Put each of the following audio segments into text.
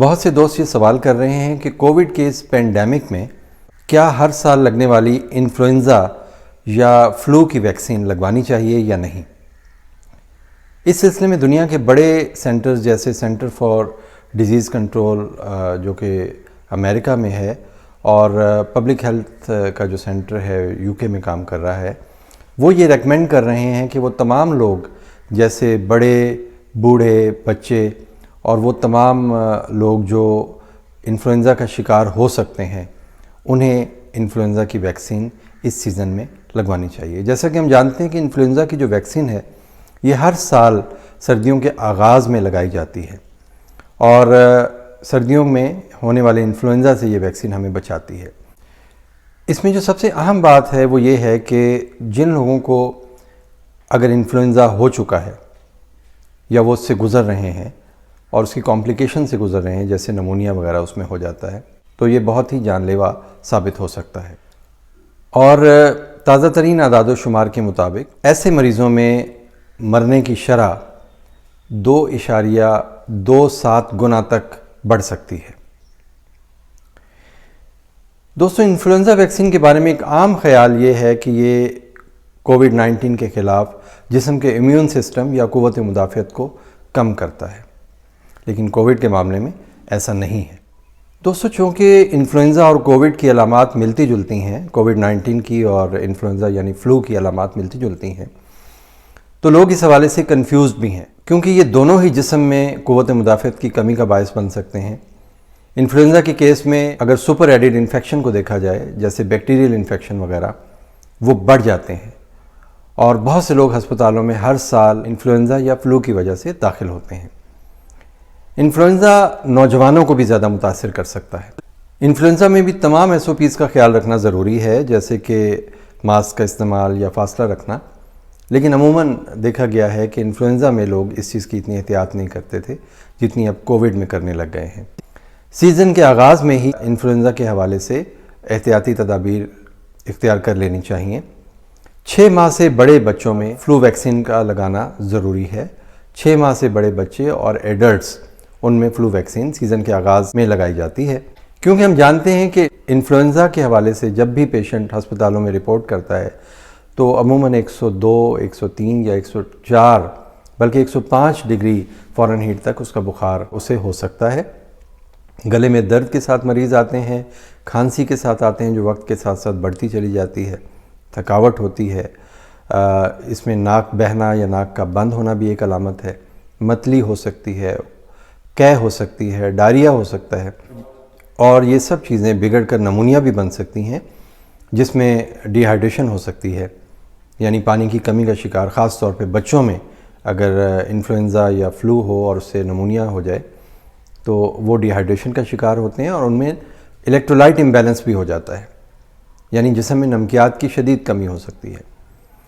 بہت سے دوست یہ سوال کر رہے ہیں کہ کووڈ کے اس پینڈیمک میں کیا ہر سال لگنے والی انفلوئنزا یا فلو کی ویکسین لگوانی چاہیے یا نہیں۔ اس سلسلے میں دنیا کے بڑے سینٹرز جیسے سینٹر فار ڈیزیز کنٹرول جو کہ امریکہ میں ہے اور پبلک ہیلتھ کا جو سینٹر ہے یو کے میں کام کر رہا ہے، وہ یہ ریکمینڈ کر رہے ہیں کہ وہ تمام لوگ جیسے بڑے، بوڑھے، بچے اور وہ تمام لوگ جو انفلوئنزا کا شکار ہو سکتے ہیں انہیں انفلوئنزا کی ویکسین اس سیزن میں لگوانی چاہیے۔ جیسا کہ ہم جانتے ہیں کہ انفلوئنزا کی جو ویکسین ہے یہ ہر سال سردیوں کے آغاز میں لگائی جاتی ہے اور سردیوں میں ہونے والے انفلوئنزا سے یہ ویکسین ہمیں بچاتی ہے۔ اس میں جو سب سے اہم بات ہے وہ یہ ہے کہ جن لوگوں کو اگر انفلوئنزا ہو چکا ہے یا وہ اس سے گزر رہے ہیں اور اس کی کمپلیکیشن سے گزر رہے ہیں جیسے نمونیا وغیرہ اس میں ہو جاتا ہے تو یہ بہت ہی جان لیوا ثابت ہو سکتا ہے۔ اور تازہ ترین اعداد و شمار کے مطابق ایسے مریضوں میں مرنے کی شرح 2.27 گنا تک بڑھ سکتی ہے۔ دوستو، انفلوئنزا ویکسین کے بارے میں ایک عام خیال یہ ہے کہ یہ کووڈ-19 کے خلاف جسم کے امیون سسٹم یا قوت مدافعت کو کم کرتا ہے، لیکن کووڈ کے معاملے میں ایسا نہیں ہے۔ دوستو، چونکہ انفلوئنزا اور کووڈ کی علامات ملتی جلتی ہیں، کووڈ-19 کی اور انفلوئنزا یعنی فلو کی علامات ملتی جلتی ہیں، تو لوگ اس حوالے سے کنفیوزڈ بھی ہیں کیونکہ یہ دونوں ہی جسم میں قوت مدافعت کی کمی کا باعث بن سکتے ہیں۔ انفلوئنزا کے کیس میں اگر سپر ایڈڈ انفیکشن کو دیکھا جائے جیسے بیکٹیریل انفیکشن وغیرہ، وہ بڑھ جاتے ہیں اور بہت سے لوگ ہسپتالوں میں ہر سال انفلوئنزا یا فلو کی وجہ سے داخل ہوتے ہیں۔ انفلوئنزا نوجوانوں کو بھی زیادہ متاثر کر سکتا ہے۔ انفلوئنزا میں بھی تمام SOPs کا خیال رکھنا ضروری ہے جیسے کہ ماسک کا استعمال یا فاصلہ رکھنا، لیکن عموماً دیکھا گیا ہے کہ انفلوئنزا میں لوگ اس چیز کی اتنی احتیاط نہیں کرتے تھے جتنی اب کووڈ میں کرنے لگ گئے ہیں۔ سیزن کے آغاز میں ہی انفلوئنزا کے حوالے سے احتیاطی تدابیر اختیار کر لینی چاہیے۔ 6 ماہ سے بڑے بچوں میں فلو ویکسین کا لگانا ضروری ہے۔ 6 ماہ سے بڑے بچے اور ایڈلٹس ان میں فلو ویکسین سیزن کے آغاز میں لگائی جاتی ہے، کیونکہ ہم جانتے ہیں کہ انفلوئنزا کے حوالے سے جب بھی پیشنٹ ہسپتالوں میں رپورٹ کرتا ہے تو عموماً 102، 103 یا 104 بلکہ 105 ڈگری فارنہیٹ تک اس کا بخار اسے ہو سکتا ہے۔ گلے میں درد کے ساتھ مریض آتے ہیں، کھانسی کے ساتھ آتے ہیں جو وقت کے ساتھ ساتھ بڑھتی چلی جاتی ہے، تھکاوٹ ہوتی ہے، اس میں ناک بہنا یا ناک کا بند ہونا بھی ایک علامت ہے، متلی ہو سکتی ہے، قے ہو سکتی ہے، ڈائریا ہو سکتا ہے اور یہ سب چیزیں بگڑ کر نمونیا بھی بن سکتی ہیں جس میں ڈی ہائیڈریشن ہو سکتی ہے، یعنی پانی کی کمی کا شکار خاص طور پہ بچوں میں اگر انفلوئنزا یا فلو ہو اور اس سے نمونیا ہو جائے تو وہ ڈی ہائیڈریشن کا شکار ہوتے ہیں اور ان میں الیکٹرولائٹ امبیلنس بھی ہو جاتا ہے، یعنی جسم میں نمکیات کی شدید کمی ہو سکتی ہے۔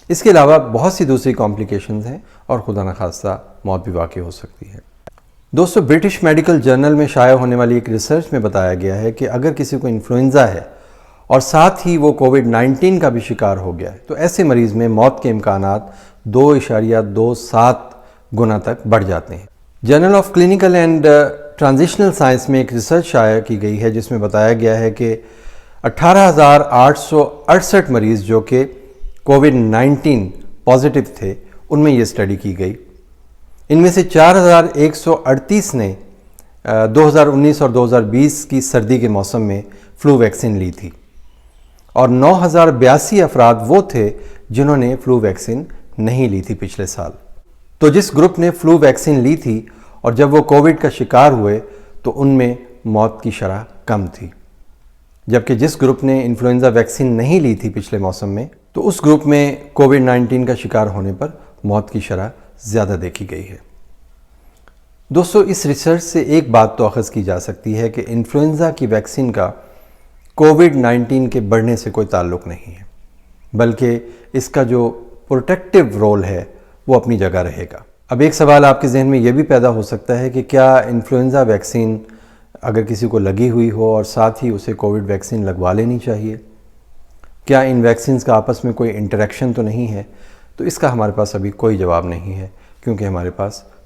اس کے علاوہ بہت سی دوسری کمپلیکیشنز ہیں اور خدا نخواستہ موت بھی واقع ہو سکتی ہے۔ دوستو، برٹش میڈیکل جرنل میں شائع ہونے والی ایک ریسرچ میں بتایا گیا ہے کہ اگر کسی کو انفلوئنزا ہے اور ساتھ ہی وہ کووڈ-19 کا بھی شکار ہو گیا ہے تو ایسے مریض میں موت کے امکانات 2.27 گنا تک بڑھ جاتے ہیں۔ Journal of clinical and translational science میں ایک ریسرچ شائع کی گئی ہے جس میں بتایا گیا ہے کہ 18,868 مریض جو کہ کووڈ-19 پازیٹیو تھے ان میں یہ اسٹڈی کی گئی۔ ان میں سے 4,138 نے 2019 اور 2020 کی سردی کے موسم میں فلو ویکسین لی تھی اور 9,082 افراد وہ تھے جنہوں نے فلو ویکسین نہیں لی تھی پچھلے سال۔ تو جس گروپ نے فلو ویکسین لی تھی اور جب وہ کووڈ کا شکار ہوئے تو ان میں موت کی شرح کم تھی، جبکہ جس گروپ نے انفلوئنزا ویکسین نہیں لی تھی پچھلے موسم میں تو اس گروپ میں کووڈ-19 کا شکار ہونے پر موت کی شرح زیادہ دیکھی گئی ہے۔ دوستو، اس ریسرچ سے ایک بات تو اخذ کی جا سکتی ہے کہ انفلوئنزا کی ویکسین کا کووڈ-19 کے بڑھنے سے کوئی تعلق نہیں ہے، بلکہ اس کا جو پروٹیکٹیو رول ہے وہ اپنی جگہ رہے گا۔ اب ایک سوال آپ کے ذہن میں یہ بھی پیدا ہو سکتا ہے کہ کیا انفلوئنزا ویکسین اگر کسی کو لگی ہوئی ہو اور ساتھ ہی اسے کووڈ ویکسین لگوا لینی چاہیے؟ کیا ان ویکسینز کا آپس میں کوئی انٹریکشن تو نہیں ہے؟ تو اس کا ہمارے پاس ابھی کوئی جواب نہیں ہے کیونکہ ہمارے پاس